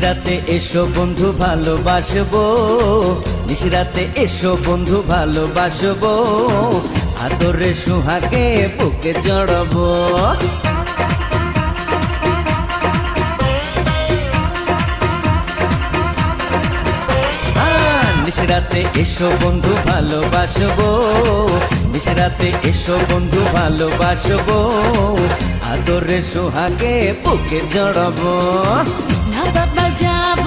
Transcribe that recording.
নিশিরাতে এসো বন্ধু ভালোবাসবো, নিশিরাতে এসো বন্ধু ভালোবাসবো, আদরে সুহাগে বুকে জড়াবো। নিশিরাতে এসো বন্ধু ভালোবাসবো, নিশিরাতে এসো বন্ধু ভালোবাসবো, আদরে সুহাগে বুকে জড়াবো। না বাবা যাব